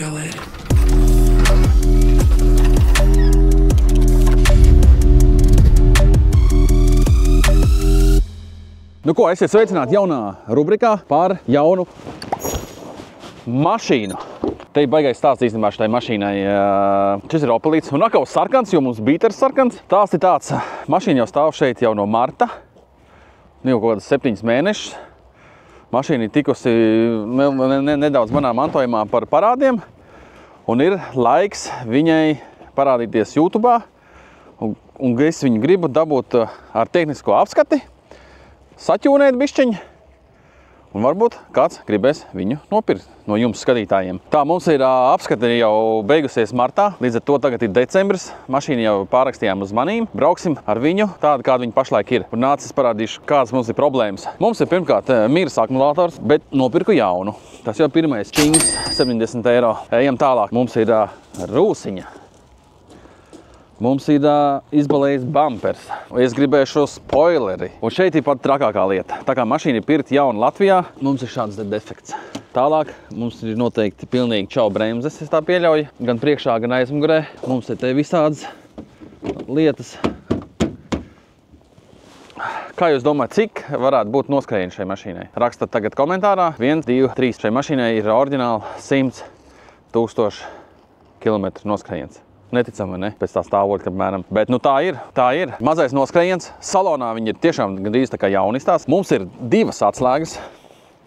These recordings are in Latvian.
feel it. Nu ko, esiet sveicināti jaunā rubrikā par jaunu mašīnu. Te ir baigais stāsts īstenībā šitai mašīnai. Šis ir Opelīts un atkal sarkans, jo mums bīters sarkans. Tās ir tāds, mašīna jau stāv šeit jau no marta. Nu jau kaut kādas 7 mēnešus. Mašīna ir tikusi nedaudz manā mantojumā par parādiem. Un ir laiks viņai parādīties YouTube. Un es viņu gribu dabūt ar tehnisko apskati. Saķūnēt bišķiņu, un varbūt kāds gribēs viņu nopirkt no jums skatītājiem. Tā, mums ir apskate jau beigusies martā, līdz ar to tagad ir decembris. Mašīnu jau pārrakstījām uz manīm. Brauksim ar viņu tādu, kāda viņa pašlaik ir. Un nācis parādīšu, kādas mums ir problēmas. Mums ir pirmkārt miras akumulators, bet nopirku jaunu. Tas jau pirmais čings, 70 eiro. Ejam tālāk. Mums ir rūsiņa. Mums ir izbalējis bumpers. Es gribēju šo spoileri. Un šeit ir pat trakākā lieta. Tā kā mašīna ir pirkta jauna Latvijā, mums ir šāds defekts. Tālāk mums ir noteikti pilnīgi čau bremzes, es tā pieļauju. Gan priekšā, gan aizmugurē. Mums ir te visādas lietas. Kā jūs domājat, cik varētu būt noskrējieni šai mašīnai? Rakstat tagad komentārā. 1, 2, 3. Šai mašīnai ir oriģināli 100 000 kilometru noskrējiens. Neticam, vai ne? Pēc tā stāvokļa, apmēram. Bet nu tā ir. Mazais noskrējiens. Salonā viņi ir tiešām gandrīz tā kā jaunistās. Mums ir 2 atslēgas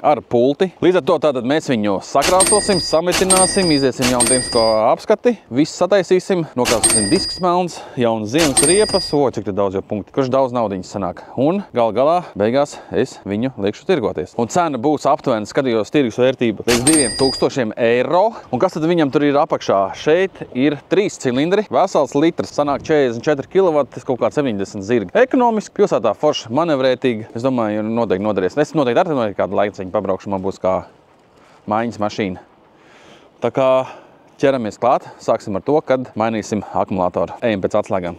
ar pulti. Līdz ar to tātad mēs viņu sakrāsosim, sametināsim, iziesim jaunu tehnisko apskati. Visu sataisīsim, nokrāsosim disks melns, jaunas ziemas riepas. Cik te daudz jau punkti. Kurš daudz naudiņas sanāk. Un galā beigās es viņu liekšu tirgoties. Un cena būs aptuveni, skatījos tirgus vērtību, līdz 2000 eiro. Un kas tad viņam tur ir apakšā? Šeit ir 3 cilindri, vesels litrs, sanāk 44 kW, kaut kā 70 zirgi. Ekonomiski, pilsētā forši, manevrētīgi. Es domāju, noteikti noderēs. Es noteikti arī kādu laiciņu pabraukšu, man būs kā mājiņas mašīna. Tā kā ķeramies klāt, sāksim ar to, kad mainīsim akumulātoru. Ejam pēc atslēgām.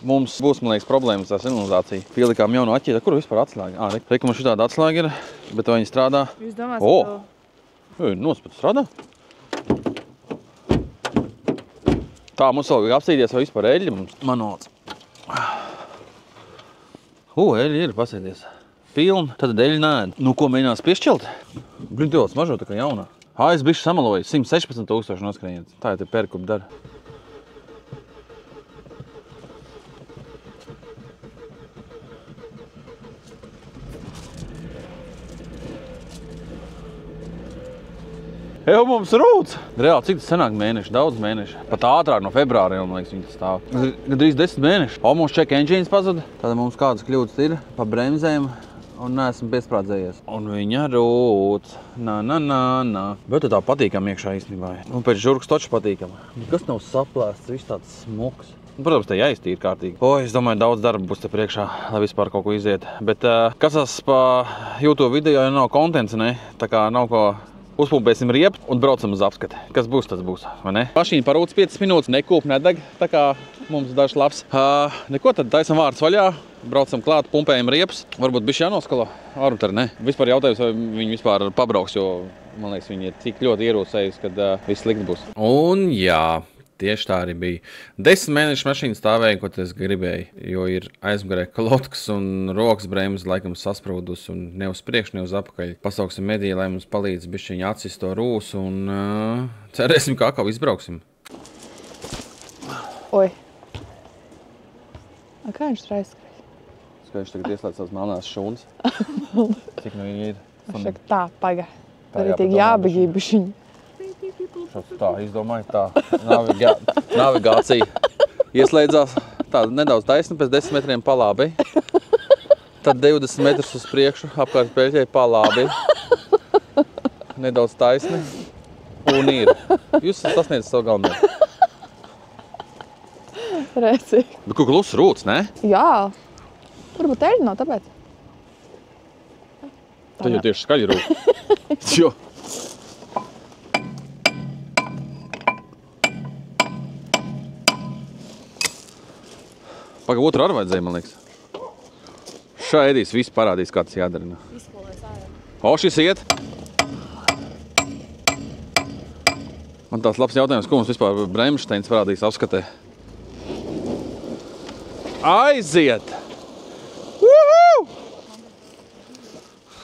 Mums būs, man liekas, problēmas ar signalizāciju. Pielikām jaunu aķīti. Kur vispār atslēga? Reku, man šitāda atslēga ir, bet vai viņi strādā? Jūs domās, ka Nospēc strādā? Tā, mums vēl apsīties, vai vispār eļļi mums manuāls. Eļļi ir, pasēties. Pilna, tad eļļi nēd. Nu, ko mēģinās piešķilt? Bļņķos, mažo tā kā jaunā. Es bišķi samaloju, 116 000 noskrējiens. Tā jau te perkup dara. Jau mums rūc! Reāli, cik tas sanāk mēneši? Daudz mēneši. Pat ātrāk no februāra, man liekas, viņi stāv. Gandrīz 10 mēneši. Mums check engines pazuda. Tad mums kādas kļūdas ir pa bremzēm un neesmu piesprādzējies. Un viņa rūc. Bet tā patīkam iekšā īstenībā. Un pēc žurkas toču patīkam. Kas nav saplēsts, viss tāds smuks. Protams, te jāiztīra kārtīgi. Es domāju, daudz darba būs te priekšā, lai vispār kaut ko iziet. Bet kas tas pa YouTube video, ja nav kontents, ne? Tā kā nav ko... Uzpumpēsim riepu un braucam uz apskati. Kas būs, tas būs, vai ne? Mašīna parūc 5 minūtes, nekūp, nedeg, tā kā mums dažs labs. Neko, tad taisam vārds vaļā, braucam klāt, pumpējam riepus. Varbūt bišķi jānoskalo, varbūt arī ne. Vispār jautājums, vai viņi vispār pabrauks, jo, man liekas, viņi ir tik ļoti ierūsējusi, kad viss slikti būs. Un jā. Tieši tā arī bija. 10 mēnešu mašīna stāvēja, ko es gribēju, jo ir aizmugurē klotkas un rokas bremzes laikam sasprūdus un ne uz priekšu, ne uz apakaļ. Pasauksim mediju, lai mums palīdz bišķiņi atcist to rūsu un cerēsim, kā atkal izbrauksim. Oi. Kā viņš tur aizskrēja? Viņš tagad ieslēdz savas melnās šūnas. Cik nu ir? Tā, paga. Arī tiek jābagīja bišķiņi. Tā, izdomāju, tā. Navigācija ieslēdzās tā nedaudz taisni, pēc 10 metriem palābi. Tad 20 metrus uz priekšu, apkārt peļķei palābi. Nedaudz taisni. Un ir. Jūs sasniedzat savu galvenību. Rēcīgi. Bet kur kluss rūc, ne? Jā. Varbūt eļļi nav tāpēc. Tad jau tieši skaļi rūc. Jo. Paga, otru arī vajadzēja, man liekas. Šā ēdīs viss parādīs, kā tas jādara. Izskolēs ārā. O, šis iet. Man tāds labs jautājums, ko mums vispār Bremsteins parādīs apskatē. Aiziet! Woohoo!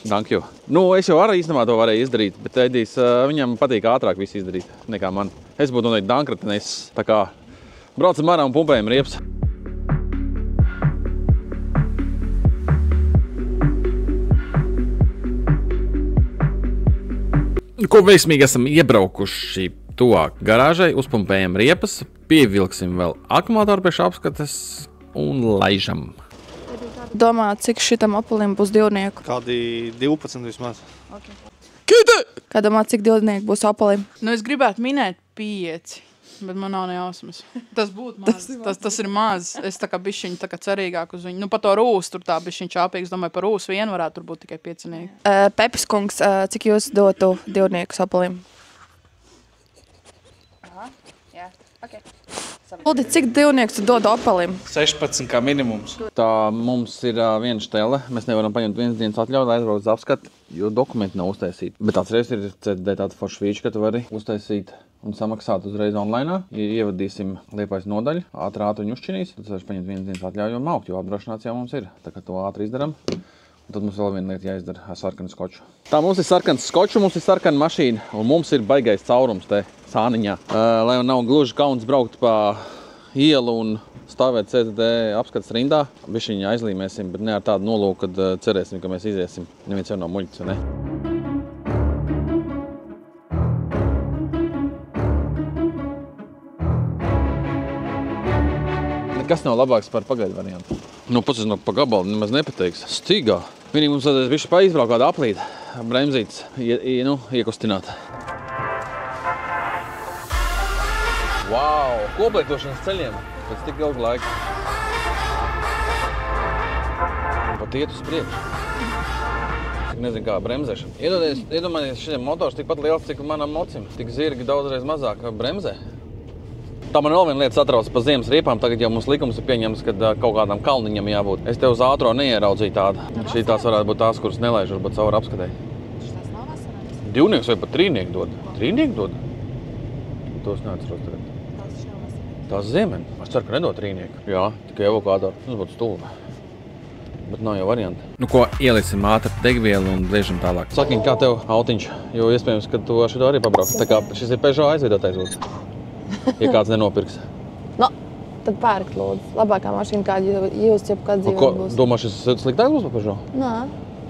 Thank you. Nu, es jau arī īstenībā to varēju izdarīt, bet Edijs, viņam patīk ātrāk visu izdarīt nekā man. Es būtu noteikti dankratinies, tā kā braucam ārā un pumpējam riepas. Ko veiksmīgi esam iebraukuši tuvāk garāžai, uzpumpējam riepas, pievilksim vēl akumulātoru pie apskates un laižam. Domā, cik šitam Opolim būs divnieku? Kādi 12 vismaz. Okay. Kite! Kā domā, cik divnieku būs Opolim? Nu, es gribētu minēt 5, bet man nav ne jausmas. Tas būtu maz. Tas ir maz. Es tā kā bišķiņu tā kā cerīgāk uz viņu. Nu, pa to rūsu tur tā bišķiņu čāpīgs. Domāju, par rūsu vienu varētu tur būt tikai 5. Pepis kungs, cik jūs dotu divniekus Opolim? Aha, jā, ok. Lūdzu, cik divnieks tu dod Opolim? 16 kā minimums. Tā mums ir viena štele. Mēs nevaram paņemt vienas dienas atļauju, lai aizbrauc uz apskati, jo dokumenti nav uztaisīti. Bet atceries, ir CTD tāda forša feature, ka tu vari uztaisīt un samaksāt uzreiz online. Ievadīsim Liepājas nodaļu, ātri uzšķinīs. Tad vairs paņemt vienas dienas atļauju un maukt, jo apdrošināts jau mums ir. Tā kā to ātri izdaram. Un tad mums vēl viena lieta jāizdara ar sarkanu skoču. Tā mums ir sarkans skoču, mums ir sarkana mašīna un mums ir baigais caurums te sāniņā. Lai nav gluži kauns braukt pa ielu un stāvēt CTD apskates rindā, bišķiņu aizlīmēsim, bet ne ar tādu nolūku, kad cerēsim, ka mēs iziesim. Neviens jau nav muļķis, ne? Kas nav labāks par pagaidu variantu? Nu, pats no pa gabalu nemaz nepateiks. Stīgā. Vienīgi mums vajadzēs bišķi paizbraukt kādu aplīti, bremzītes, iekustināt. Wow! Koplietošanas ceļiem pēc tik ilga laika. Pat iet uz priekšu. Cik nezinu kā bremzēšana. Iedomājieties, šiem motors tikpat liels, cik manam mocim. Tik zirgi daudzreiz mazāk bremzē. Tā man vēl viena lieta satrauc pa ziemas riepām. Tagad jau mums likums ir pieņems, kad kaut kādam kalniņam jābūt. Es te uz ātro neieraudzīju tādu. Šī tās varētu būt tās, kuras nelaiž varbūt caur apskatē. Šitās nav vasarās? Divnieks vai pat trīnieku dod? Trīnieku dod? Tos neatceros tagad. Tās šitā vasarās. Tās ziemeņi. Es ceru, ka nedod trīnieku. Jā, tikai evokātoru. Tas būtu stulbi. Bet nav jau varianti. Nu ko, ielisim ātri degvielu un liežam tālāk. Sakiņ, kā tev autiņš? Jo iespējams, ka tu ar šito arī pabrauc. Tā kā šis ir Peugeot aizviedotais būs. Ja kāds nenopirks. No, tad pērkt, lūdzu. Labākā mašīna, kāda jūs jebkad dzīvot būs. Domā, šis sliktāk būs par Peugeot? Nā.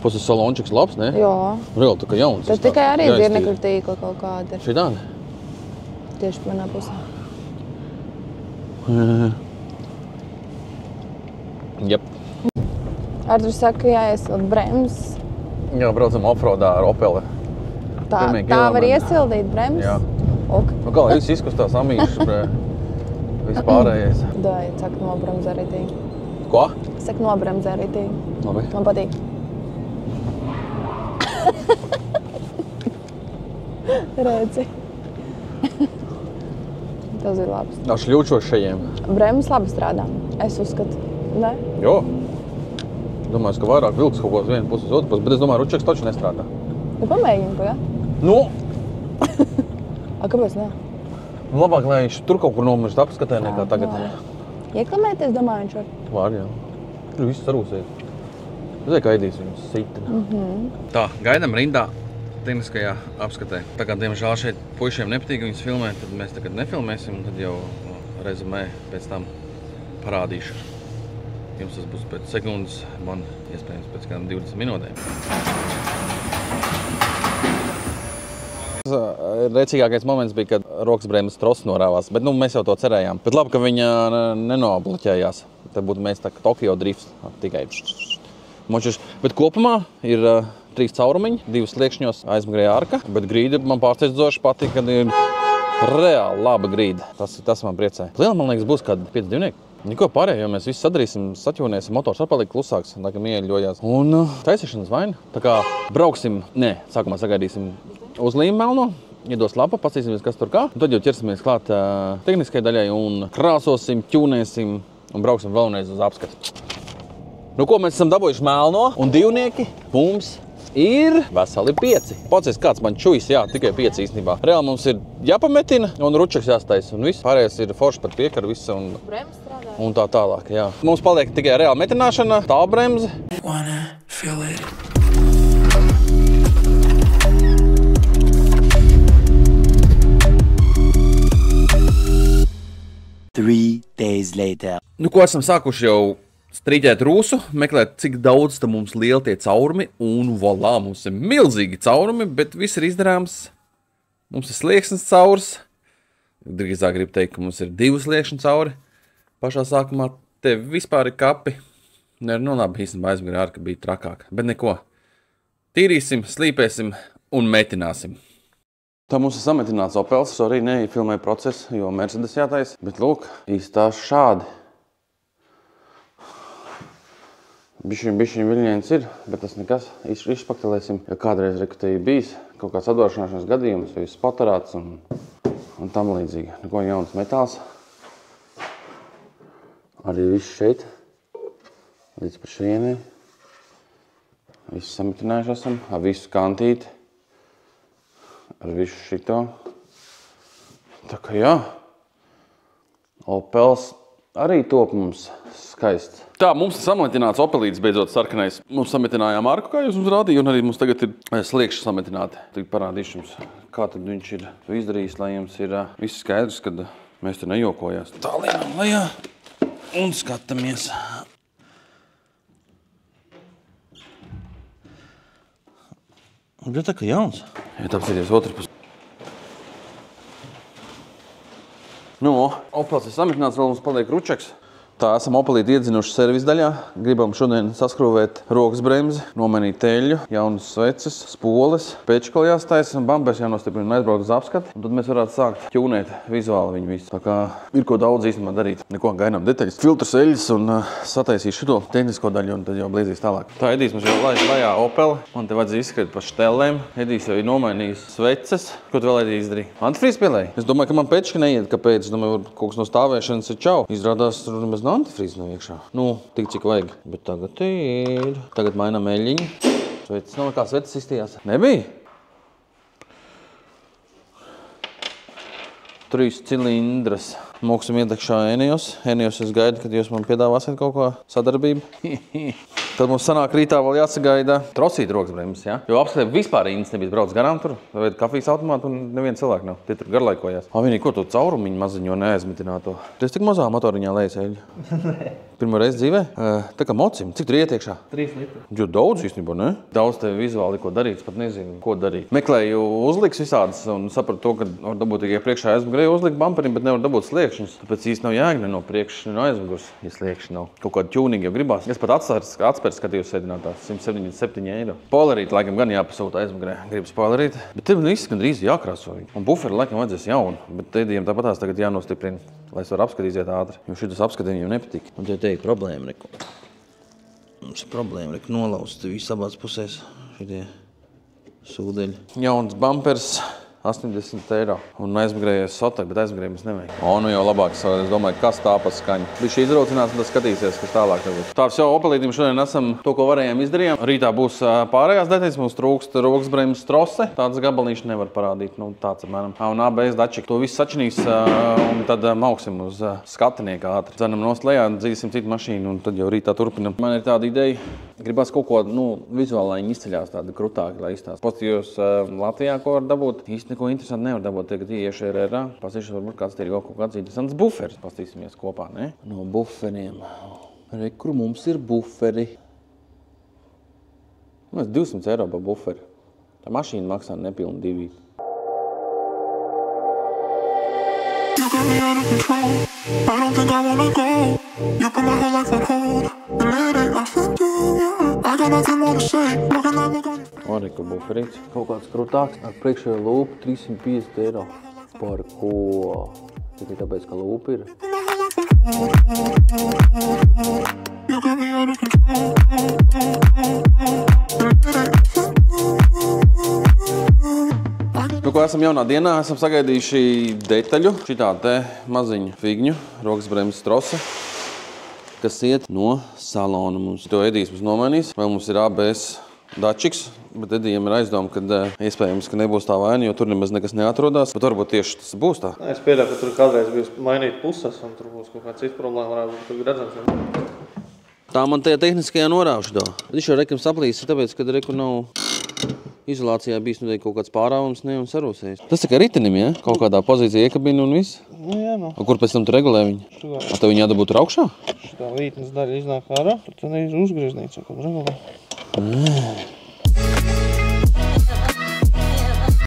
Pats ir salončiks labs, ne? Jā. Reāli, tā kā jauns. Tas tikai arī dzirnekļu tīkla kaut kāda ir. Šī tāda? Tieši manā pusē. Jep. Arturs saka, ka jāiesild bremzes. Jā, braucam offroadā ar Opeli. Tā var iesildīt bremzes? Jā. Ok. Nu kā, viss izkustās amīšs, viss pārējais. Dai, saka, nobremzē ritīgi. Ko? Saka, nobremzē ritīgi. Labi. Man patīk. Redzi. Tas ir labs. Nav šļūčos šajiem. Bremzes labi strādā. Es uzskatu. Ne? Jo. Domāju, ka vairāk vilks kaut ko uz vienu pusi uz otru pusi, bet es domāju, ručeks taču nestrādā. Nu, pamēģini to, ja? Nu! A, kāpēc ne? Labāk, lai viņš tur kaut kur nomirst apskatē nekā tagad. Ieklamēties, domāju, viņš var. Var, jā. Tur viss sarūsēt. Zinu, kā Edijs viņus sitina. Tā, gaidam rindā tehniskajā apskatē. Tā kā, diemžēl, šeit puišiem nepatīk viņus filmēt, tad mēs tagad nefilmēsim, un tad jau rezumē pēc tam parādīšu. Jums tas būs pēc sekundes, man iespējams pēc kādām 20 minūtēm. Rēcīgākais moments bija, kad rokas bremzes trosis norāvās, bet nu, mēs jau to cerējām. Bet labi, ka viņa nenobloķējās. Tad būtu mēs tā kā Tokio drifts tikai močuši. Bet kopumā ir 3 caurumiņi, 2 sliekšņos aizmugurējā arka, bet grīda man pārsteidzoši patīk, kad ir reāli laba grīda. Tas man priecē. Liela, man liekas, būs kādi 5 divnieki. Neko pārējo, jo mēs visu sadarīsim, saķūnēsim, motors atpaliek klusāks, laikam ieļojās. Un taisīšanas vaina. Tā kā brauksim, sākumā sagaidīsim uzlīmu melno, iedos lapa, pasīsimies, kas tur kā. Un tad jau ķersimies klāt tehniskai daļai un krāsosim, ķūnēsim un brauksim vēlreiz uz apskati. Nu ko, mēs esam dabūjuši melno un divnieki mums ir veseli 5. Pats kāds man čujas, jā, tikai 5 īstenībā. Reāli mums ir jāpametina un ručaks jāstais un viss. Pārējais ir forši par piekaru viss un tā tālāk, jā. Mums paliek tikai reāli metināšana, tālbremze. Wanna feel it. 3 days later. Nu, ko esam sākuši jau strīķēt rūsu, meklēt, cik daudz tam mums lieli tie caurumi, un volā, mums ir milzīgi caurumi, bet viss ir izdarāms. Mums ir slieksnis caurs. Drīzāk gribu teikt, ka mums ir 2 sliekšņi cauri. Pašā sākumā te vispār ir kapi. Nu, labi, īstenībā aizmugurē ar, ka bija trakāk, bet neko. Tīrīsim, slīpēsim un metināsim. Tā mums ir sametināts Opels, sorry, neifilmēja procesu, jo Mercedes jātais, bet lūk, īstās šādi. Bišķiņ viļņēns ir, bet tas nekas, izpaktelēsim, ja kādreiz rekutēji bijis kaut kāds atdošanāšanas gadījums, jo viss patarāts un tam līdzīgi. Neko jauns metāls. Arī viss šeit, līdz pa šienei. Visu sametinājuši esam, ar visu kantīti. Ar visu šito. Tā kā jā, Opels arī top mums skaists. Tā, mums ir sametināts Opelītis beidzot sarkanais. Mums sametinājām arku, kā jūs mums rādīja, un arī mums tagad ir sliekšņi sametināti. Tagad parādīšu jums, kā tad viņš ir izdarījis, lai jums ir viss skaidrs, kad mēs te nejokojās. Tā lienam lejā un skatāmies. Bet tā kā jauns. Ja apsēties otru pusi. Nu, Opels ir sametināts, vēl mums paliek ručaks. Tā esam Opelīti iedzinuši servis daļā. Gribam šodien saskrūvēt rokas bremzi, nomainīt teļu, jaunas sveces, spoles, pečkali jāstais un bambers jānostiprina un aizbraukt uz apskati. Un tad mēs varētu sākt ķūnēt vizuāli viņu visu. Tā kā ir ko daudz īstenībā darīt. Neko gaidām detaļas. Filtrs eļas un sataisīs šito tehnisko daļu un tad jau bliedzīs tālāk. Tā Edijs mums jau laiž lajā Opeli. Man te vajadzēja izskatīt pa štelēm. Edijs jau ir nomainījis sveces. Ko tu vēl Edijs izdarīja? Antifrīz pielēja? Es domāju, ka man pečki neiet, kāpēc. Es domāju, kaut kas no stāvēšanas ir čau. Izrādās, tur nemaz nav antifrīz nav iekšā. Nu, tik cik vajag. Bet tagad ir. Tagad mainām eļiņu. Sveces nav kā sveces izstījās. Nebija? 3 cilindras. Moksim iedekšā Enios. Enios es gaidu, kad jūs man piedāvāsiet kaut ko sadarbību. Tad mums sanāk rītā vēl jāsagaida trosīt rokas bremzes, ja? Jo apskatē vispār īņas nebija brauc garām tur, vai kafijas automātu un neviens cilvēku nav. Tie tur garlaikojās. Vienīgi, ko tu caurumiņu maziņo neaizmitināto? Tu esi tik mazā motoriņā lejas eļu? Pirmo reizi dzīvē? Tā kā mocim. Cik tur iet iekšā? 3 litri. Jo daudz īstenībā, ne? Daudz tev vizuāli ko darīts, pat nezinu, ko darīt. Meklēju uzliks visādas un sapratu to, ka var dabūt tikai priekšā aizmugurē uzlikt bamperim, bet nevar dabūt sliekšņus. Tāpēc īsti nav jēga no priekšas, no aizmugurs, ja sliekšņi nav. Kaut kādu ķūnīgi jau gribās. Es pat atspērs skatījos sēdinātās 177 eiro. Spoilerīt laikam gan jāpasūta aizmugurē. Gribu spoilerīt. Bet te man viss gandrīz jākrāso. Un buferi laikam vajadzēs jaunu. Bet Edijam tāpatās tagad jānostiprina, lai es varu apskatīt ātri. Jo šitas apskatījumi jau nepatīk. Un te ir problēma, reku. Mums ir problēma, reku nolauzt visu abās pusēs šitie sūdeļi. Jauns bumpers. 80 eiro. Un aizmugurējies sotai, bet aizmugurējies nevajag. Nu jau labāk, es domāju, kas tā pa skaņu. Viņš izraucināts un tas skatīsies, kas tālāk nebūs. Tāds jau Opelītim šodien esam to, ko varējām izdarījām. Rītā būs pārējās detaļas, mums trūkst rokas bremzes trose. Tāds gabalīši nevar parādīt, nu tāds apmēram. Un ABS dačik. To visu sačinīs un tad mauksim uz skatinieka ātri. Dzenam nost lejā, dzīsim citu mašīnu un tad jau rītā turpinam. Man ir tāda ideja. Gribās kaut ko, vizuāli, lai viņi izceļās tādi krutāki, lai izstās. Postījos Latvijā, ko var dabūt. Īsti neko interesanti nevar dabūt, tagad iešu RRā. Pastīšos, varbūt kāds ir kaut kāds interesants buferis. Pastīsimies kopā, ne? No buferiem. Kur mums ir buferi? 200 eiro par buferi. Tā mašīna maksā nepilnu 2. You got me out of control. I don't think I wanna go. You put my whole life on hold. And it ain't nothing to you. I got nothing more to say. Look at that look on your Arī, ka buferīts. Kaut kāds krutāks. Ar priekšējo lūpu 350 eiro. Par ko? Tikai tāpēc, ka lūpa ir. You got me out of control. Nu, ko esam jaunā dienā, esam sagaidījuši detaļu. Šitā te maziņu figņu, rokas bremzes trose, kas iet no salona mums. To Edijs mums nomainīs. Vēl mums ir ABS dačiks, Bet Edijam ir aizdoma, ka iespējams, ka nebūs tā vaina, jo tur nemaz nekas neatrodās. Bet varbūt tieši tas būs tā. Es pieļauju, ka tur kādreiz bijis mainīt puses, un tur būs kaut kāda cita problēma, varētu būt tur redzams. Tā man tajā tehniskajā norāvšu do. Viņš jau rekam saplīsis, tāpēc, kad reku nav izolācijā bijis kaut kāds pārāvums, ne un sarūsējis. Tas tā kā ritenim, ja? Kaut kādā pozīcijā iekabina un viss? Nu jā, no. Kur pēc tam tu regulē viņu? A tev viņa jādabūt tur augšā? Šitā lītnes daļa iznāk ārā, tur tad ir uzgrieznīca, kaut regulē.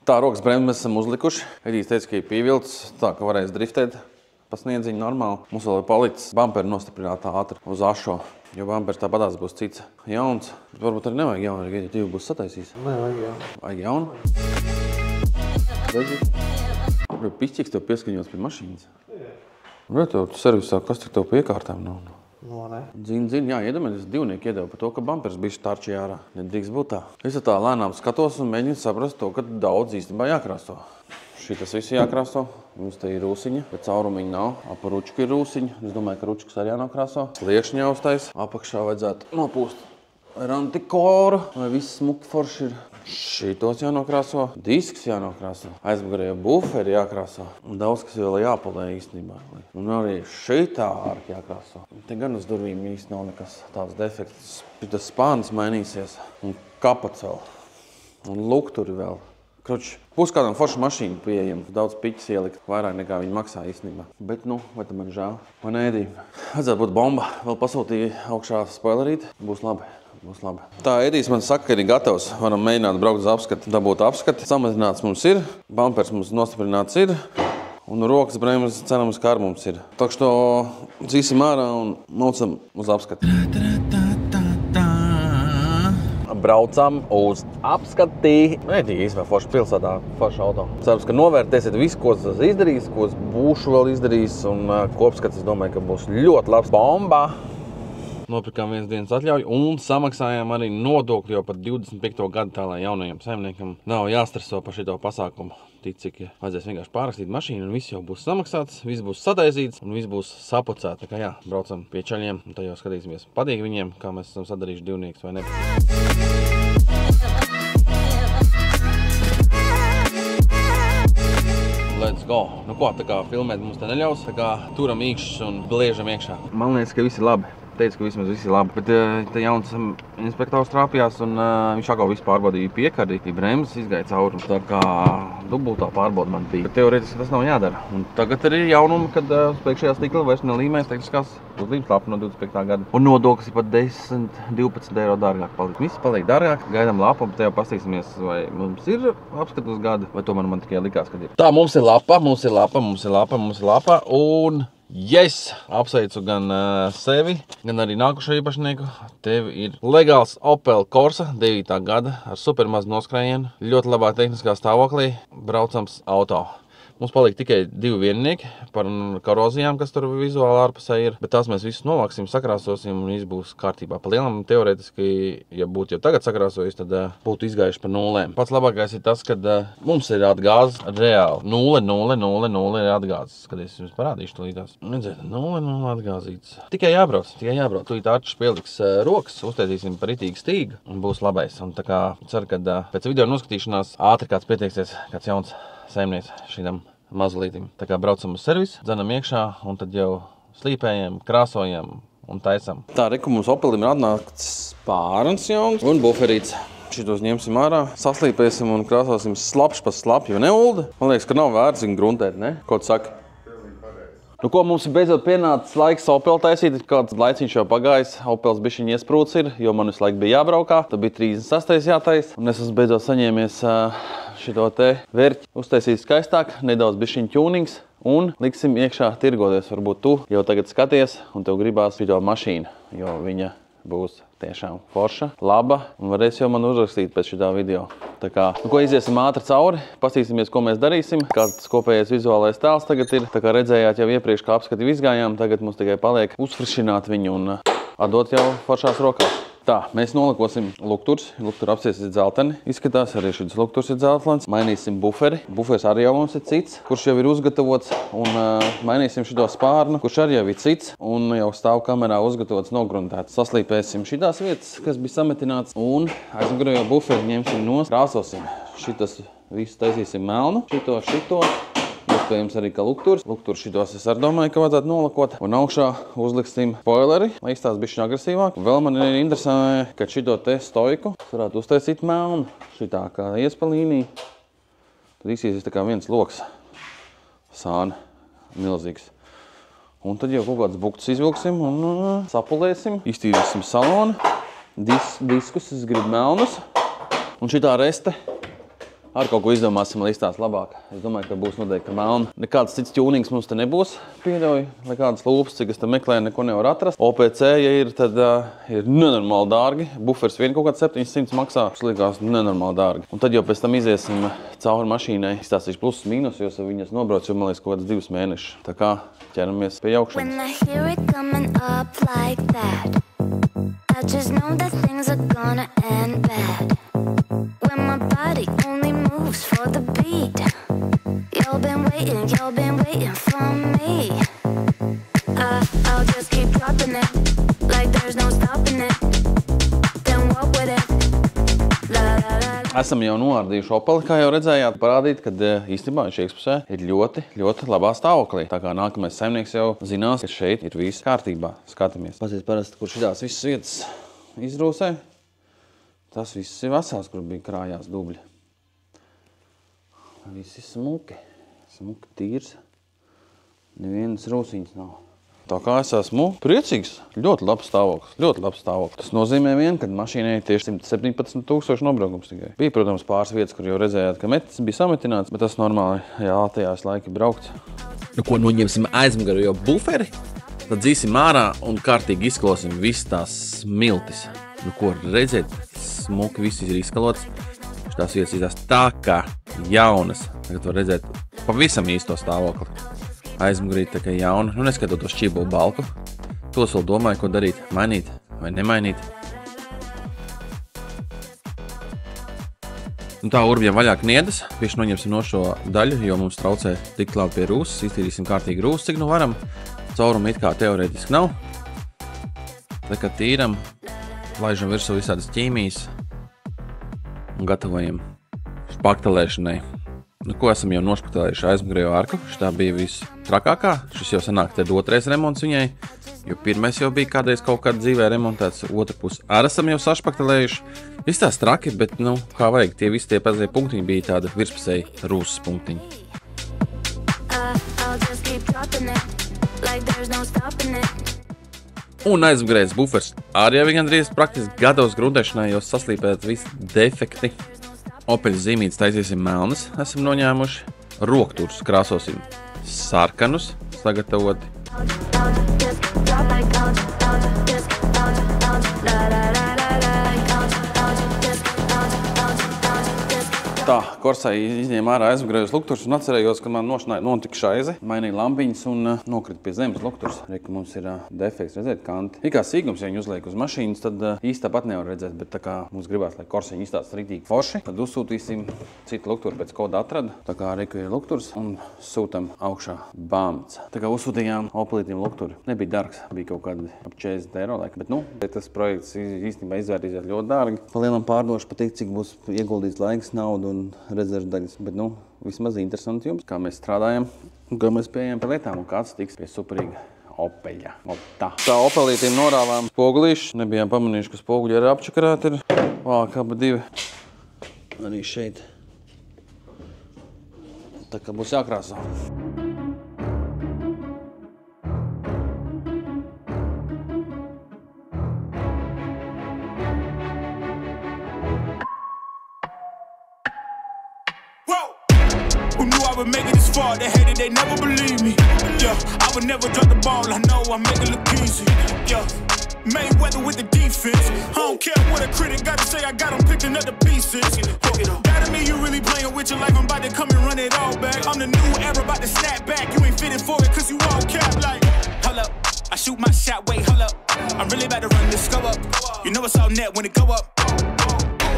Tā rokas bremzi mēs esam uzlikuši. Edijs teica, ka ir pievilcis, tā ka varēs driftēt pa sniedziņu normāli. Mums vēl ir palicis bamperi nostiprināt ātri uz ašo, jo bampers tāpatās būs cits jauns. Bet varbūt arī nevajag jaunu, ja tu būs sataisījis. Nē, vajag jaunu. Vajag jaunu? Pišķiks tev pieskaņots pie mašīnas. Vai tev servisā, kas tik tev piekārtām nav? No, ne. Zini, jā, iedomājies, divnieki iedeva par to, ka bampers bišķi tarči ārā. Nedrīkst būt tā. Es tā lēnām skatos un mēģinu saprast to, ka daudz īstenībā jākrāsto. Šitas viss jākrāsto. Mums te ir rūsiņa, bet caurumiņa nav. Apa ručku ir rūsiņa. Es domāju, ka ručkas arī jānokrāso. Sliekšņi jāuztais. Apakšā vajadzētu nopūst rantikoru, vai viss smuki forši ir. Šitos jānokrāso. Disks jānokrāso. Aizmugurējo buferi jākrāso. Un daudz, kas vēl jāpalē īstenībā. Un arī šitā ārki jākrāso. Te gan uz durvīm īsti nav nekas tāds defekts. Šitas spānis mainīsies. Un kapats vēl. Un lukturi vēl. Kroči, būs kādam foršu mašīnu pieejam, daudz piķis ielikt, vairāk nekā viņi maksā īstenībā. Bet, vai tam man žēl? Vai nē, Edī? Vajadzētu būt bomba. Vēl pasūtīja augšā spoilerīt. Būs labi. Būs labi. Tā, Edijs man saka, ka ir gatavs. Varam mēģināt braukt uz apskati, dabūt apskati. Samazināts mums ir, bampers mums nostiprināts ir. Un rokas bremzes cerams, kā ar mums ir. Tā što dzīsim ārā un maucam uz apskati. Braucam uz apskati. Edija īstenībā forša pilsētā, forša auto. Cerams, ka novērtēsiet visu, ko es izdarījis, ko es būšu vēl izdarījis. Un kopskats, es domāju, ka būs ļoti labs bomba. Nopirkām vienas dienas atļauju un samaksājām arī nodokļu jau par 25. gadu tā, lai jaunajiem saimniekam nav jāstreso par šito pasākumu. Tic, cik vajadzēs vienkārši pārrakstīt mašīnu un viss jau būs samaksāts, viss būs sataisīts un viss būs sapucēts. Tā kā jā, braucam pie čaļiem un tad jau skatīsimies. Patīk viņiem, kā mēs esam sadarījuši divnieks vai ne. Let's go. Nu ko, tā kā filmēt mums te neļaus, tā kā turam īkšķis un bliežam iekšā. Man liekas, ka viss ir labi. Teica, ka vismaz viss ir labi, bet te jauns inspektors trāpījās un viņš atkal visu pārbaudīja piekardi, bremzes izgāja cauri. Tā kā dubultā pārbauda man bija. Bet teorētiski tas nav jādara. Un tagad arī jaunumi, kad priekšējā stikla vairs nelīmēs tehniskās uzlīmes lapu no 25. gada. Un nodoklis ir pat 10–12 eiro dārgāk paliek. Viss paliek dārgāk, gaidām lapu, bet te jau pastīsimies, vai mums ir apskats uz gadu, vai tomēr man tikai likās, kad ir. Tā, mums ir lapa un... Yes! Apsveicu gan sevi, gan arī nākušo īpašnieku. Tev ir legāls Opel Corsa 9. gada ar supermazu noskrējienu, ļoti labā tehniskā stāvoklī, braucams auto. Mums paliek tikai 2 viennieki par korozijām, kas tur vizuāli ārpusē ir, bet tās mēs visus novāksim, sakrāsosim un viss būs kārtībā. Pa lielam teorētiski, ja būtu jau tagad sakrāsojis, tad būtu izgājuši par nulēm. Pats labākais ir tas, kad mums ir atgāzes reāli. 0,0,0,0 ir atgāzes, kad es jums parādīšu to līdās. Redziet, 0,0 atgāzītas. Tikai jābrauc. Tūlīt Arčs pieliks rokas, uztaisīsim par ritīgi stīgu un būs labais. Un tā kā ceru, ka pēc video noskatīšanās ātri kāds pieteiksies, kāds jauns saimnieks šīm mazulītim. Tā kā braucam uz servisu, dzenam iekšā un tad jau slīpējam, krāsojam un taisam. Tā, reku mums Opelim ir atnākts pārns jauns un buferīts. Šitos ņemsim ārā, saslīpēsim un krāsosim slapš pa slapju, ne, Ulda? Man liekas, ka nav vērts viņu gruntēt, ne? Ko tu saki? Nu ko, mums ir beidzot pienācis laiks Opel taisīt, kāds laiciņš jau pagājis, Opels bišķiņ iesprūts ir, jo man visu laiku bija jābraukā, tad bija 36. jātais, un es esmu beidzot saņēmies šito te vērķi uztaisīt skaistāk, nedaudz bišķiņ tunings, un liksim iekšā tirgoties. Varbūt tu jau tagad skaties, un tev gribās šito mašīnu, jo viņa būs tiešām forša, laba, un varēs jau man uzrakstīt pēc šitā video. Tā kā, nu ko, iziesim ātri cauri, pastīsimies, ko mēs darīsim, kāds kopējais vizuālais tēls tagad ir. Tā kā redzējāt jau iepriekš, kā apskati izgājām, tagad mums tikai paliek uzfrišināt viņu un atdot jau foršās rokās. Tā, mēs nolikosim lukturs. Luktura apsies ir dzelteni. Izskatās arī šis lukturs ir dzeltlans. Mainīsim buferi. Buferis arī jau mums ir cits, kurš jau ir uzgatavots. Un mainīsim šito spārnu, kurš arī jau ir cits. Un jau stāv kamerā uzgatavots, nogruntēts. Saslīpēsim šitās vietas, kas bija sametināts. Un aizmugurējo buferi ņemsim nost. Krāsosim. Šitas visu taisīsim melnu. Šito. Iespējams arī, ka lukturs. Lukturs šitos es arī domāju, ka vajadzētu nolakot. Un augšā uzliksim spoileri, lai izstās bišķi agresīvāk. Vēl man ir interesanti, ka šito te stoiku varētu uztaisīt melnu. Šitā kā ies pa līniju. Tad izsies tā kā viens loks. Sāne. Milzīgs. Un tad jau kaut kāds buktus izvilksim un sapulēsim. Iztīrīsim salonu. Diskus es gribu melnus. Un šitā reste. Ar kaut ko izdomāsim, lai izstās labāk. Es domāju, ka būs noteikti melna. Nekāds cits ķūnings mums te nebūs. Pieļauju, nekādas lūpas, cik es te meklēju, neko nevar atrast. OPC, ja ir, tad ir nenormāli dārgi. Buferis vien kaut kāds 700 maksā. Tas liekas nenormāli dārgi. Un tad jau pēc tam iziesim cauri mašīnai. Izstāstīšu plusus mīnus, jo viņas nobrauc jau, man liekas, kaut kāds 2 mēnešus. Tā kā ķeramies pie jaukšanas. For the beat, you've been waiting for me. I'll just keep dropping it, like there's no stopping it. Then walk with it. Esam jau noārdījuši Opeli, kā jau redzējāt, parādīt, ka īstenībā viņš iekšpusē ir ļoti, ļoti labā stāvoklī. Tā kā nākamais saimnieks jau zinās, ka šeit ir viss kārtībā. Skatāmies. Pasies parasti, kur šitās visas vietas izrūsē. Tas viss ir vesels, kur bija krājās dubļi. Visi smuki tīrs, nevienas rūsiņas nav. Tā kā es esmu priecīgs, ļoti labs stāvoklis. Tas nozīmē vien, kad mašīnai tieši 117 000 nobraukums tikai. Bija, protams, pāris vietas, kur jau redzējāt, ka metis bija sametināts, bet tas normāli, jā, tajās laiki braukts. Nu ko, noņemsim aizmugurējo buferi, tad dzīsim ārā un kārtīgi izskalosim visas tās smiltis. Nu ko, redzēt, smuki viss ir izskalots. Tās vietas izstās tā kā jaunas. Tagad var redzēt pavisam īsto stāvokli. Aizmugurīt tā kā jauna. Nu, neskatot to šķībolu balku. Tos vēl domāju, ko darīt. Mainīt vai nemainīt. Un tā urbjām vaļā kniedas. Bieži noņemsim no šo daļu, jo mums traucē tik klāt pie rūsas. Iztīrīsim kārtīgi rūsas, cik nu varam. Caurumu it kā teorētiski nav. Tā kā tīram, laižam virsū visādas ķīmijas. Un gatavojam špaktelēšanai. Nu, ko esam jau nošpaktelējuši aizmugurējo arku. Šitā bija viss trakākā. Šis jau sanāk te otrais remonts viņai. Jo pirmais jau bija kādreiz kaut kādā dzīvē remontēts. Otra pusi arī esam jau sašpaktelējuši. Viss tās traki, bet, nu, kā vajag. Tie visi tie pazie punktiņi bija tāda virspusēji rūsas punktiņi. Un aizmugurējais bufers arī jau gandrīz praktiski gados gruntēšanai, jo saslīpēt visi defekti. Opeļu zīmītes taisīsim melnas, esam noņēmuši. Rokturs krāsosim sarkanus, sagatavoti. Tā, Korsai izņēma ārā aizmugurējos lukturs un atcerējos, ka man notika šaize. Mainīja lampiņas un nokrita pie zemes lukturs. Reka mums ir defekts, redzēt, kanti. Tikā sīgums, ja viņi uzliek uz mašīnas, tad īsti tāpat nevar redzēt, bet tā kā mums gribās, lai Korsiņi izstāsta rītīgi forši, tad uzsūtīsim citu lukturu pēc koda atrada. Tā kā Reku ir lukturs un sūtam augšā bāmts. Tā kā uzsūtījām Opelītiem lukturu. Nebija dārgs, bija kaut kādi ap 40 eiro laika, bet nu, tas projekts īstenībā izvērtīsies ļoti dārgi. Palielam pārdošu pateikt, cik būs ieguldīts laiks, nauda un rezerves daļas, bet nu, vismaz interesanti jums, kā mēs strādājam un kā mēs pieejam pie lietām un kāds tiks pie superīga Opeļa. Tā Opelītiem norāvām spogulīšus, nebijām pamanījuši, ka spoguļi arī apčakarēti ir. Vāk, abi divi. Arī šeit. Tā kā būs jākrāsā. I would make it this far, they hated, they never believe me. Yeah, I would never drop the ball, I know I make it look easy. Yeah, Mayweather with the defense. I don't care what a critic got to say, I got them picking up the pieces. That to me, you really playing with your life, I'm about to come and run it all back. I'm the new era, about to snap back, you ain't fitting for it, cause you all cap like, hold up. I shoot my shot, wait, hold up. I'm really about to run this go up. You know it's all net when it go up.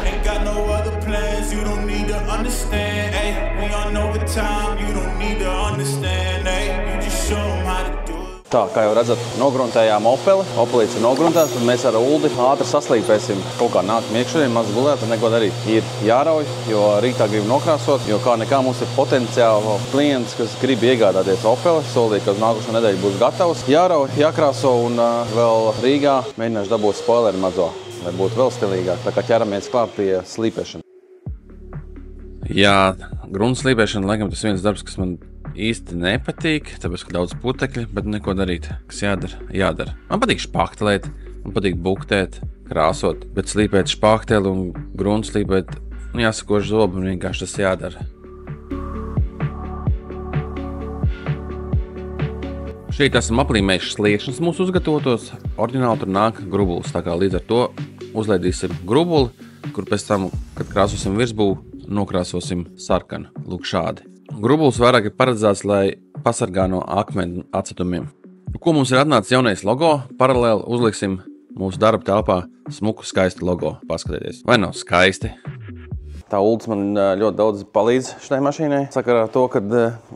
Ain't got no other plans, you don't need to understand, ayy. We on overtime, you don't need to understand, ayy. You just show them how to do it. Tā, kā jau redzat, nogruntējām Opeli. Opelīts ir nogruntēts, un mēs ar Uldi ātri saslīpēsim. Kaut kā nākam iekšēniem, maz gulēt, un neko darīt. Ir jārauj, jo rītā grib nokrāsot, jo kā nekā mums ir potenciāli klients, kas grib iegādāties Opeli. Solīja, ka uz nākušo nedēļu būs gatavs. Jārauj, jākrāso, un vēl Rīgā mēģināšu dabūt spoileri mazo, lai būtu vēl stilīgāk. Tā kā ķeramies klāt pie slīpēšana. Jā, grunslīpēšana, laikam, tas viens darbs, kas man īsti nepatīk, tāpēc, ka daudz putekļi, bet neko darīt, kas jādara. Man patīk špaktelēt, man patīk buktēt, krāsot, bet slīpēt špakteli un gruntu slīpēt, jāsakož zobu un vienkārši tas jādara. Šeit esam aplīmējuši sliekšņus mūsu uzgatavotos, oriģināli tur nāk grubulis, tā kā līdz ar to uzlaidīsim grubuli, kur pēc tam, kad krāsosim virsbū, nokrāsosim sarkanu, lūk šādi. Grubulis vairāk ir paredzēts, lai pasargā no akmeņu atcetumiem. Ko mums ir atnācis jaunais logo? Paralēli uzliksim mūsu darba telpā smuku skaistu logo. Paskatieties. Vai nav skaisti? Tā Uldis man ļoti daudz palīdz šai mašīnai. Sakarā ar to, ka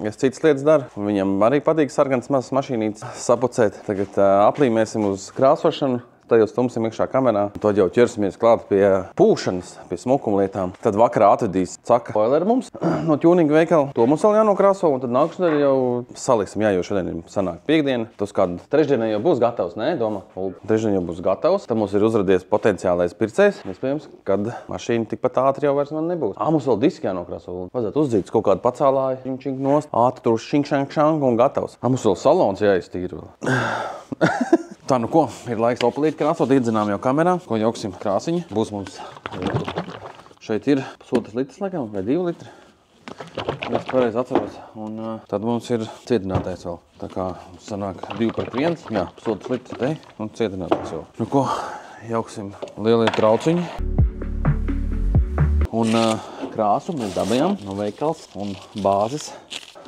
es citas lietas daru. Viņam arī patīk sarganas mazas mašīnītes sapucēt. Tagad aplīmēsim uz krāsošanu. Tajos tumsim iekšā kamerā. Tad jau ķersimies klāt pie pūšanas, pie smukuma lietām. Tad vakarā atvedīs caka spoileri mums no tuninga veikala. To mums vēl jānokrāso, un tad nākamšodien jau saliksim. Jā, jo šodien sanāk piekdiena. Tas kādu trešdienai jau būs gatavs, ne? Domā, trešdien jau būs gatavs. Tad mums ir uzradies potenciālais pircējs. Iespējams, kad mašīna tikpat ātri jau vairs man nebūs. Mums vēl diski jānokrāso. Vajadzētu uzdzīts kaut kādu pacēlāju, čink nost, ātri tur šink un gatavs. Mums vēl salons jāiztīra vēl. Tā, nu ko, ir laiks Opelīti krāsot, iedzinām jau kamerā, ko jauksim krāsiņu. Būs mums, šeit ir 1,5 litrs, laikam, vai 2 litri. Es pareizi atceros, un tad mums ir cietinātais vēl. Tā kā sanāk 2/1, jā, 1,5 litri te, un cietinātais vēl. Nu ko, jauksim lielie trauciņi. Un krāsu mēs dabējām no veikals un bāzes.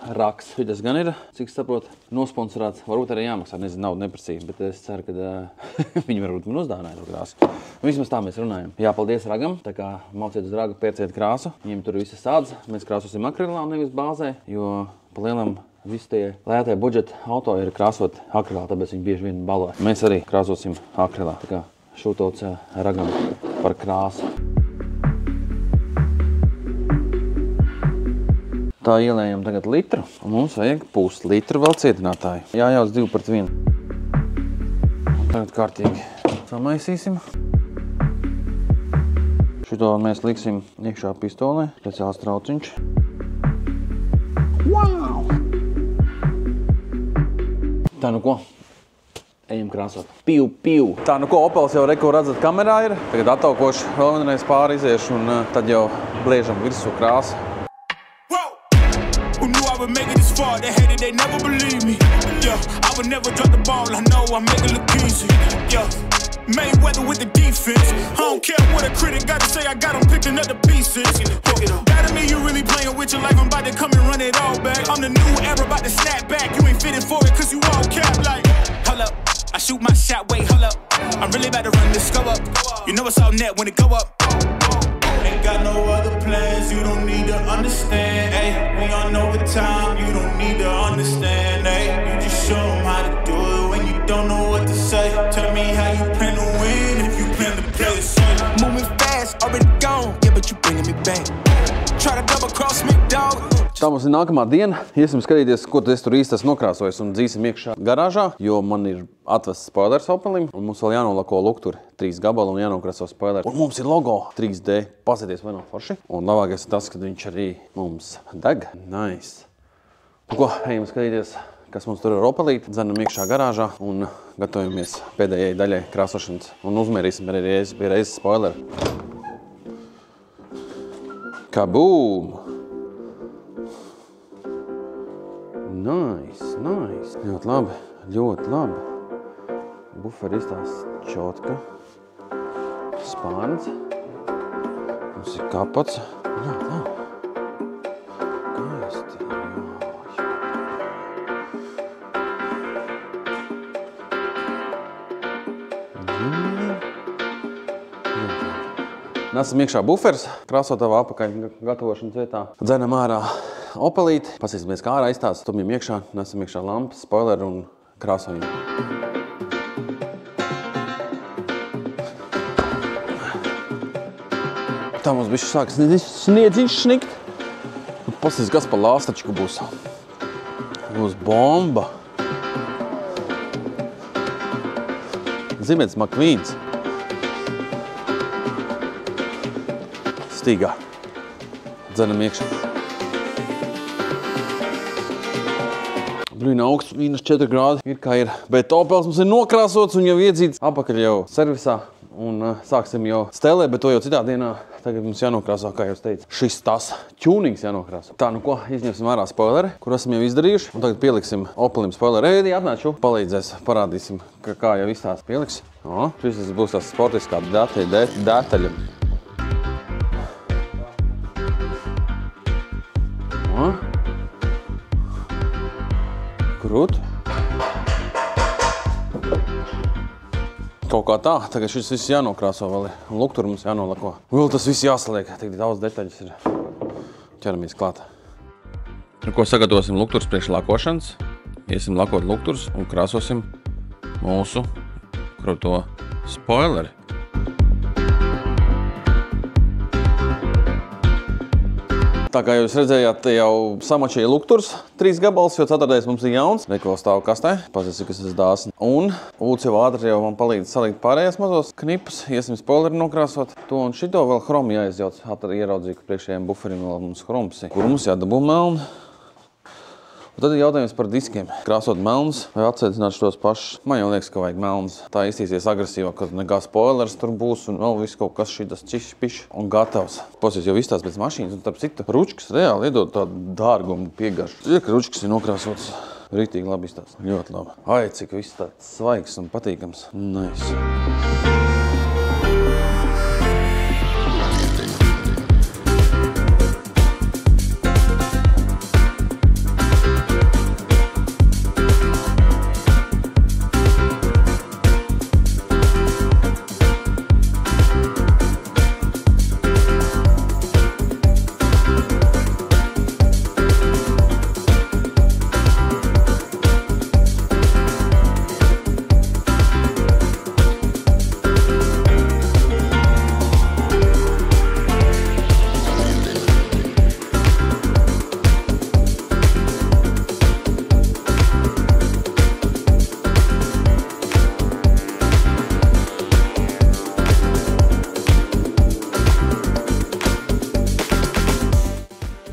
Raks. Šitas gan ir, cik saprot, nosponsorēts. Varbūt arī jāmaksā, nezinu, naudu neprasīja, bet es ceru, ka viņi varbūt man uzdāvināja to krāsu. Vismaz tā mēs runājam. Jā, paldies Ragam, tā kā mauciet uz Ragu, pērciet krāsu. Viņiem tur visas sāds. Mēs krāsosim akrilā, nevis bāzē, jo pa lielam visi tie lētie budžeta auto ir krāsot akrilā, tāpēc viņi bieži vien balo. Mēs arī krāsosim akrilā. Tā kā šūtots Ragam par krāsu. Tā ielējam tagad litru, un mums vajag puslitru vēl cietinātāju. Jājauc 2/1. Tagad kārtīgi samaisīsim. Šito mēs liksim iekšā pistolē, speciāls trauciņš. Wow! Tā, nu ko? Ejam krāsot. Piu, piu. Tā, nu ko, Opels jau reko redzat kamerā ir. Tagad attaukoši vēl vienreiz pāri iziešu, un tad jau bliežam virsū krāsu. I would make it this far, they hated, they never believe me. Yeah, I would never drop the ball, I know I make it look easy. Yeah, Mayweather with the defense. I don't care what a critic got to say, I got them picking up the pieces. That to me, you really playing with your life, I'm about to come and run it all back. I'm the new era, about to snap back, you ain't fitting for it, cause you all cap like. Hold up, I shoot my shot, wait, hold up. I'm really about to run this go up. You know it's all net when it go up. Ain't got no other plans, you don't need to understand, ayy. We on overtime, you don't need to understand, ayy. You just show them how to do it when you don't know what to say. Tell me how you plan to win if you plan to play the same. Moving fast, already gone, yeah, but you bringing me back. Try to double cross me, dog. Tā mums ir nākamā diena. Iesim skatīties, ko es tur īsti esmu nokrāsojis, un dzīsim iekšā garāžā, jo man ir atvests spoilers Opelim, un mums vēl jānolako lukturi 3 gabali un jānokrāso spoilers. Un mums ir logo 3D. Pasieties, vai nav forši? Un labākais ir tas, ka viņš arī mums deg. Nice. Nu ko, ejam skatīties, kas mums tur ir Opelīti. Dzenam iekšā garāžā un gatavojamies pēdējai daļai krāsošanas. Un uzmērīsim arī reizes spoileri. Kabūm! Nice, nice. Ļoti labi, ļoti labi. Buferi izstās čotka. Spārns. Mums ir kapots. Ļoti labi. Gaisti. Nesam iekšā bufers, krāsotavā apakaļ gatavošanas vietā. Dzenam ārā Opelīti, pasīsimies, kā ārā izstās, stumjam iekšā, nesam iekšā lampas, spoileri un krāsojam. Tā mums bišķi sāk sniedziņš šnikt. Pasīs, kas pa lāstačku būs. Būs bomba. Zimets Makvīns. Stīgā. Dzenam iekšā. Blīna augsts, -4 grādi. Ir kā ir. Bet Opels mums ir nokrāsots un jau iedzīts apakaļ jau servisā. Un sāksim jau stelēt, bet to jau citā dienā. Tagad mums jānokrāsā, kā jau teicu. Šis tas ķūnings jānokrāsā. Tā, nu ko, izņemsim ārā spoileri, kur esam jau izdarījuši. Un tagad pieliksim Opelim spoileri. Ēdī, atnāču, palīdzēs, parādīsim, kā jau izstās pieliks. O, šis būs tās sportiskā detaļa. O. Krūt. Kaut kā tā, tagad šis viss jānokrāso vēl ir. Un luktur mums jānolako. Vēl tas viss jāsaliek, tik daudz detaļas ir. Ķeramies klāt. Nu, ko sagatavosim lukturs priekš lakošanas. Iesim lakot lukturs un krāsosim mūsu krūto spoileri. Tā kā jūs redzējāt, jau samačīja lukturs 3 gabals, jo 4. mums ir jauns. Reik vēl stāv kastē, pazīsi, kas tas dāsni. Un Ulds jau ātri jau man palīdz salikt pārējās mazos knipus. Iesim spoileri nokrāsot. To un šito vēl hromu jāizjauc. Ātri ieraudzīju, ka priekšējiem buferim vēl mums hromps ir. Kur mums jādabū melni. Un tad ir jautājums par diskiem. Krāsot melnus vai atsēdzināt šos pašus. Man jau liekas, ka vajag melnus. Tā iztīsies agresīvāk, kad nekā spoilers tur būs un vēl viss kaut kas šitas čišpiš un gatavs. Posies jau izstās pēc mašīnas un starp citu ručkas reāli iedod tādu dārgumu piegaršu. Ir, ka ručkas ir nokrāsotas. Rītīgi labi izstās. Ļoti labi. Ai, cik viss tāds svaigs un patīkams. Nice.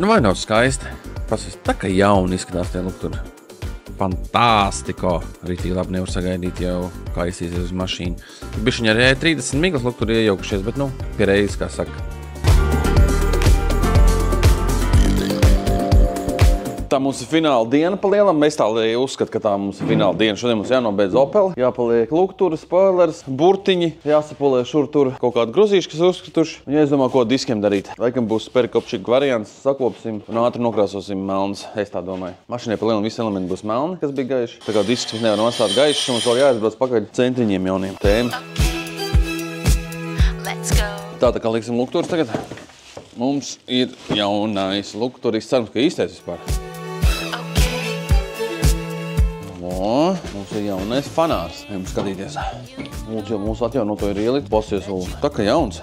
Nu, vai nav skaisti? Pasies, tā kā jauni izskatās tie lukturi. Fantāstiko! Rītīgi labi nevar sagaidīt jau, kā izsīsies uz mašīnu. Bišķiņi arī 30 miglas lukturi iejaukušies, bet, nu, pie reizes, kā saka. Tā mums ir fināla diena pa lielam. Mēs tā uzskatu, ka tā mums ir fināla diena. Šodien mums jānobeidz Opeli, jāpaliek lukturi, spoilers, burtiņi, jāsapulē šur tur kaut kādu gruzīšu, kas uzskatuši. Un jāizdomā, ko diskiem darīt. Laikam būs superkopšīga variants, sakopsim un ātri nokrāsosim melnas. Es tā domāju. Mašīnai pa lielam visi elementi būs melni, kas bija gaiši. Tā kā disks mums nevar nostāt gaišs, mums vēl jāizbrauc pakaļ centriņiem jauniem. Tēma. Tā kā liksim lukturs tagad. Mums ir jaunais lukturis. Cerams, ka īstais vispār. O, mums ir jaunais fanārs. Ejam skatīties. Lūdzu, jau mūsu atjaunoto ir ielikt. Pasies, Ulu. Tā kā jauns.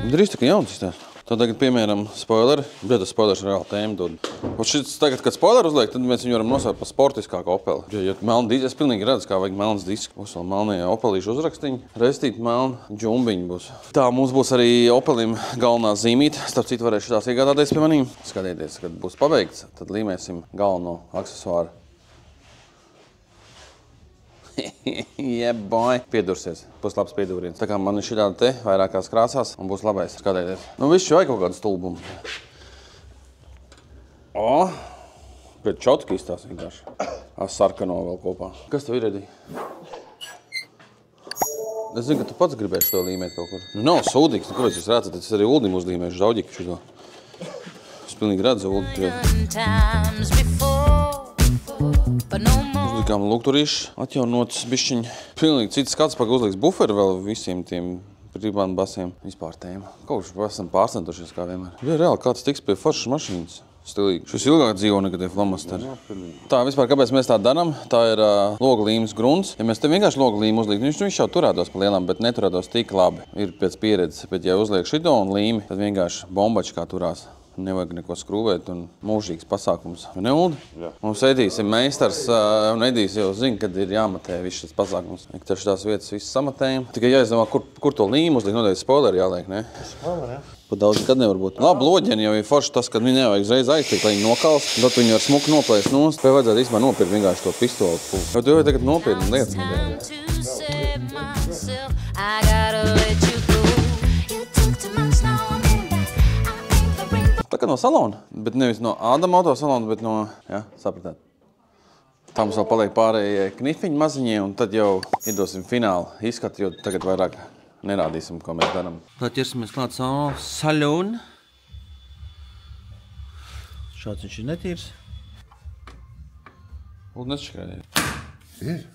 Drīz tā kā jauns izstās. Tad tagad, piemēram, spoileri. Bet tas spoilers reāli tēma dod. Un šis tagad, kad spoileri uzliek, tad mēs viņu varam nosaukt par sportiskāku Opeli. Ja melni disks, es pilnīgi redzu, kā vajag melnas disks. Būs vēl melnie Opelīšu uzrakstiņi. Restīti melni džumbiņi būs. Tā, mums būs arī Opelim galvenā zīmīte. Starp citu varēšu tās iegādāties pie manīm. Skatieties, kad būs pabeigts, tad līmēsim galveno aksesuāru. Yeah, boy. Piedursies. Būs labs piedūriens. Tā kā man ir šitādi te vairākās krāsās un būs labais. Skatieties. Nu, viss vajag kaut kādu stulbumu. O, pēc čotki izstās vienkārši. Ar sarkano vēl kopā. Kas tev ir, Edī? Es zinu, ka tu pats gribēši to līmēt kaut kur. Nu, nav sūdīgs. Nu, kāpēc jūs redzat? Es arī Uldim uzlīmēšu žauģiku šito. Es pilnīgi redzu Uldi. Uzlikām lukturīši, atjaunots bišķiņ. Pilnīgi cits skats, paka uzliks buferi vēl visiem tiem Gribām basiem vispār tēma. Kaut kas esam pārcentušies kā vienmēr. Ja reāli kāds tiks pie foršas mašīnas. Stilīgi. Šis ilgāk dzīvo nekad ir flomasteri. Tā vispār, kāpēc mēs tā darām? Tā ir logu līmes grunts. Ja mēs te vienkārši logu līmu uzliek, viņš jau turētos pa lielām, bet neturētos tik labi. Ir pēc pieredzes, bet ja uzliek šito un līmi, tad vienkārši bombači kā turās. Nevajag neko skrūvēt un mūžīgs pasākums. Ne, Uldi? Jā. Mums Edijs ir meistars, un Edijs jau zina, kad ir jāmatē viss šis pasākums. Taču tās vietas visas samatējam. Tikai jāizdomā, kur to līmu uzliek, noteikti spoileri jāliek, ne? Spoileri, jā. Pat daudz nekad nevar būt. Labi, loģieni jau ir forši tas, kad viņi nevajag uzreiz aiztikt, lai viņi nokals. Tad viņi var smuku noplēst nost. Vai vajadzētu īstenībā nopirkt vienkārši to pistoli pūli. Jo tu jau tagad nopirkt lietas nedēļ. Tā kā no salona, bet nevis no Ādama autosalona, bet no, jā, sapratāt. Tā mums vēl paliek pārējie knifiņi maziņie, un tad jau iedosim finālu izskatu, jo tagad vairāk nerādīsim, ko mēs darām. Tad ķersimies klāt savu salonu. Šāds viņš ir netīrs. Lūdzu, nešķikrējiet. Ir?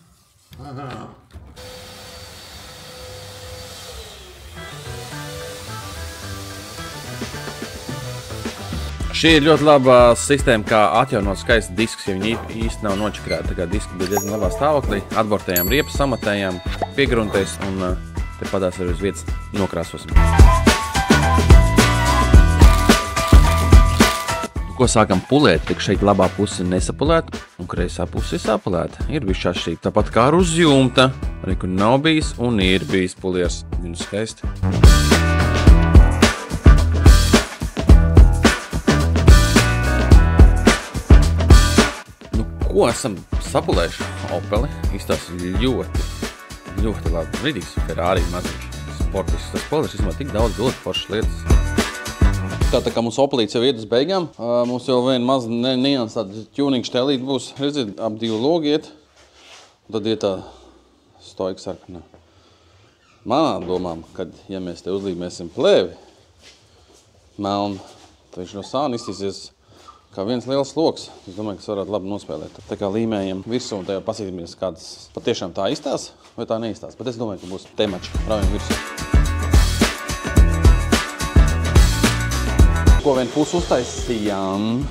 Šī ir ļoti laba sistēma, kā atjaunot skaisti diskus, ja viņi īsti nav nočakrēti. Tā kā diski bija diezgan labā stāvoklī. Atbortējām riepas, samatējām, piegruntēs un te padās arī uz vietas nokrāsosim. Ko sākam pulēt, tik šeit labā puse nesapulēta un kreisā puse sapulēta. Ir bišķi atšķirīgi. Tāpat kā ar uz jumta, arī kur nav bijis un ir bijis puliers. Viņu skaisti. Ko esam sapulējuši? Opeli izstāsta ļoti labi. Rīdīgs Ferrari maziņš. Sportisks. Tas puliers izmā tik daudz ļoti foršas lietas. Tā kā mums Opelīts jau iet uz beigām, mums jau viena maza niansāta tuning štelīte būs. Redziet, ap 2 logi iet. Tad iet tā stoika sarkanā. Manā domām, kad, ja mēs te uzlīmēsim plēvi melnu, tad viņš no sāna iztīsies kā viens liels loks. Es domāju, ka varētu labi nospēlēt. Tā kā līmējam virsū un tajā pasītamies, kādas patiešām tā izstās vai tā neizstās. Bet es domāju, ka būs temači. Raujam virsū. Ko vien pusi uztaisījām.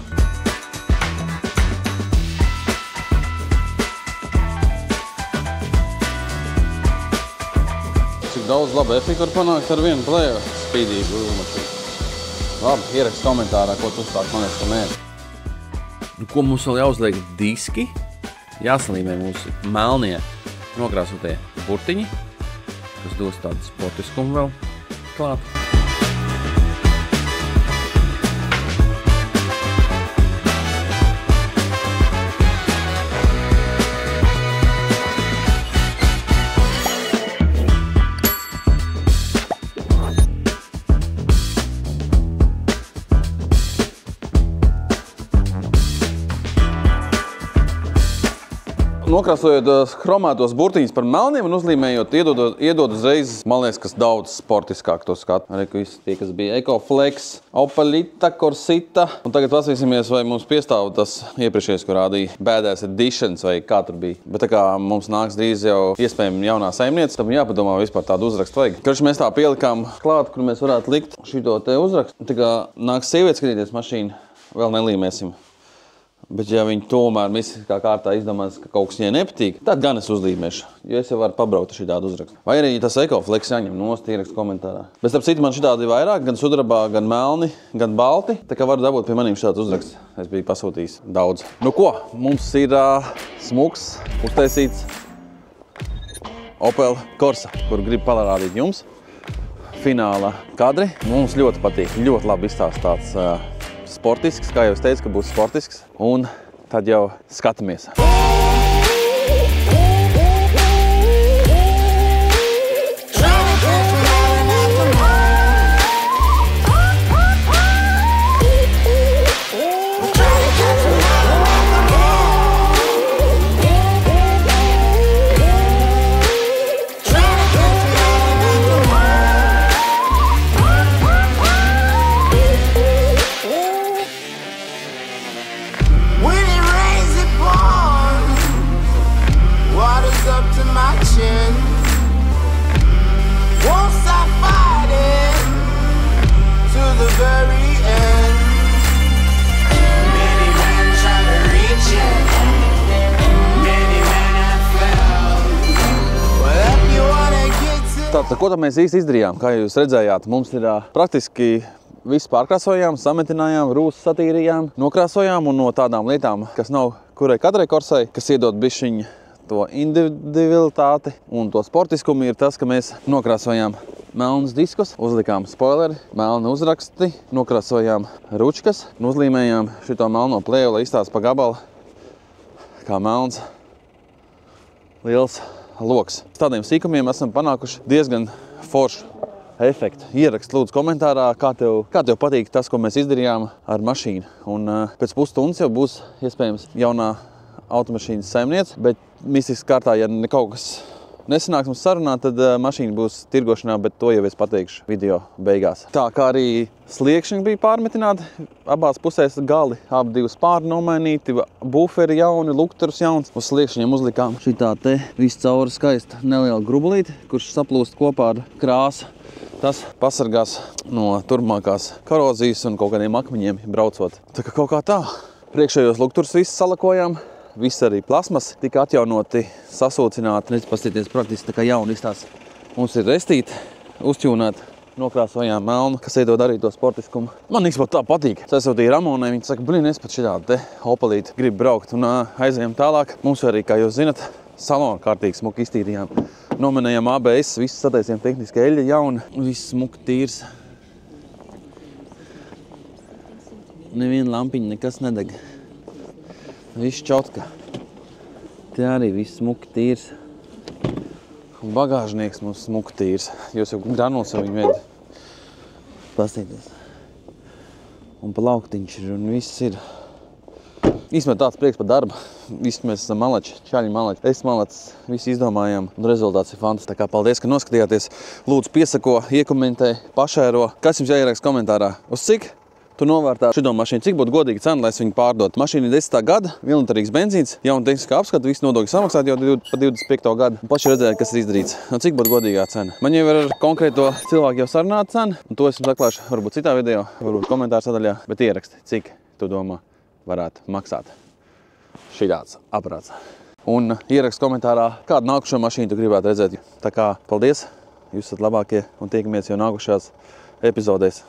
Cik daudz labu efektu var panākt ar vienu plēju spīdīgu mašīnu. Labi, ierakst komentārā, ko tu uzstāk, man liekas, ka mērķi. Ko mums vēl jāuzliek diski? Jāsalīmē mūsu melnie nokrāsotie burtiņi, kas dos tādu sportiskumu vēl klāt. Nokrāsojot chromētos burtiņus par melniem un uzlīmējot, iedod uzreiz, man liekas, kas daudz sportiskāk to skatu. Arī visi tie, kas bija Ecoflex, Opelita, Corsita. Un tagad pasīsimies, vai mums piestāv tas iepriekšējais, ko rādīja Badass Editions vai kā tur bija. Bet tā kā mums nāks drīz jau iespējami jaunā saimniece, tad jāpadomā vispār tādu uzrakstu vajag. Karš mēs tā pielikām klāt, kur mēs varētu likt šito te uzrakstu. Tā kā nāks sievietes skatīties mašīnu, vēl nelīmēsim. Bet ja viņi tomēr mistiskā kārtā izdomās, ka kaut kas viņai nepatīk, tad gan es uzlīmēšu, jo es jau varu pabraukt ar šitādu uzrakstu. Vai arī tas Ecoflex jāņem nost, ierakst komentārā. Bet starp citu man šitādi vairāk, gan sudrabā, gan melni, gan balti, tā kā varu dabūt pie manīm šitāds uzraksts. Es biju pasūtījis daudz. Nu ko, mums ir smuks uztaisīts Opel Corsa, kuru gribu parādīt jums. Fināla kadri. Mums ļoti patīk, ļoti labi izstāstāts sportisks, kā jau es teicu, ka būs sportisks, un tad jau skatāmies. When it rains, it pours. very end. Many men try to reach it. Many men have failed. But if you wanna get to Tātad, ko tad mēs īsti izdarījām? Kā jūs redzējāt, mums ir praktiski visu pārkrāsojām, sametinājām, rūsas satīrījām, nokrāsojām un no tādām lietām, kas nav kurai katrai korsai, kas iedod bišķiņu to individualitāti un to sportiskumu, ir tas, ka mēs nokrāsojām melnus diskus, uzlikām spoileri, melni uzraksti, nokrāsojām ručkas un uzlīmējām šito melno plēju, lai izstāsta pa gabalu kā melns liels loks. Tādiem sīkumiem esam panākuši diezgan foršu efektu. Ierakst lūdzu komentārā, kā tev patīk tas, ko mēs izdarījām ar mašīnu. Un pēc pusstundas jau būs iespējams jaunā automašīnas saimniece, bet mistiski kārtā, ja kaut kas nesanāks mums sarunā, tad mašīna būs tirgošanā, bet to jau es pateikšu video beigās. Tā kā arī sliekšņi bija pārmetināti, abās pusēs gali, abi divi spārni nomainīti, buferi jauni, lukturus jauns. Uz sliekšņiem uzlikām šitā te viscauri skaista neliela grubulīti, kurš saplūst kopā ar krāsu. Tas pasargās no turpmākās korozijas un kaut kādiem akmeņiem braucot. Tā kā kaut kā tā. Priekšējos lukturus visus salakojām. Viss arī plasmas tika atjaunoti, sasūcināti. Paskatieties, praktiski tā kā jauni izstās. Mums ir restīti, uzķūnēti, nokrāsojām melnu, kas iedod arī to sportiskumu. Man īstenībā tā patīk. Es aizsūtīju Ramonai, viņa saka, blin, es pat šitādu te opelīti gribu braukt un aizējām tālāk. Mums arī, kā jūs zinat, salonu kārtīgi smuki iztīrījām. Nomenējām ABS, visu sataisījām tehniski eļļa jauni, viss smuki tīrs. Neviena lampiņa, nekas nedeg. Viss čotka. Te arī viss smuki tīrs. Un bagāžnieks mums smuki tīrs. Jūs jau granuls jau viņu vedi. Pastīties. Un pa lauktiņš ir un viss ir. Īstenībā tāds prieks par darbu. Visi mēs esam malači, čaļi malači. Es malacis, visi izdomājām un rezultāts ir fantastisks. Tā kā paldies, ka noskatījāties. Lūdzu piesako, iekomentē, pašēro. Kas jums jāieraksta komentārā? Uz cik? Tu novērtētu šito mašīnu, cik būtu godīga cena, lai es viņu pārdotu. Mašīna ir 10. gada, vienlitrīgs benzīns, jauna tehniskā apskata, visi nodokļi samaksāt jau pa 25. gadu. Paši redzēja, kas ir izdarīts. Un cik būtu godīgā cena? Man jau ir ar konkrēto cilvēku jau sarunāta cena, un to es jums atklāšu varbūt citā video, varbūt komentāru sadaļā, bet ieraksti, cik tu domā varētu maksāt šitāds aparāts. Un ieraksti komentārā, kādu nākušo mašīnu tu gribētu redzēt. Tā kā paldies, jūs esat labākie un tiekamies jau nākušās epizodēs.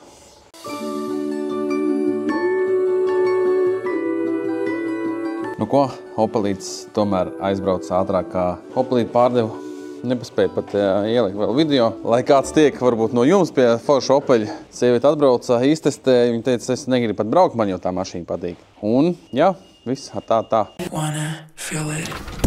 Nu ko, Opelītis tomēr aizbrauc ātrāk kā Opelīti pārdevu. Nepaspēju pat ielikt vēl video. Lai kāds tiek varbūt no jums pie forša Opeļa. Sieviete atbrauca, iztestēja, viņa teica, es negribu pat braukt, man jau tā mašīna patīk. Un jā, viss tā. wanna feel it.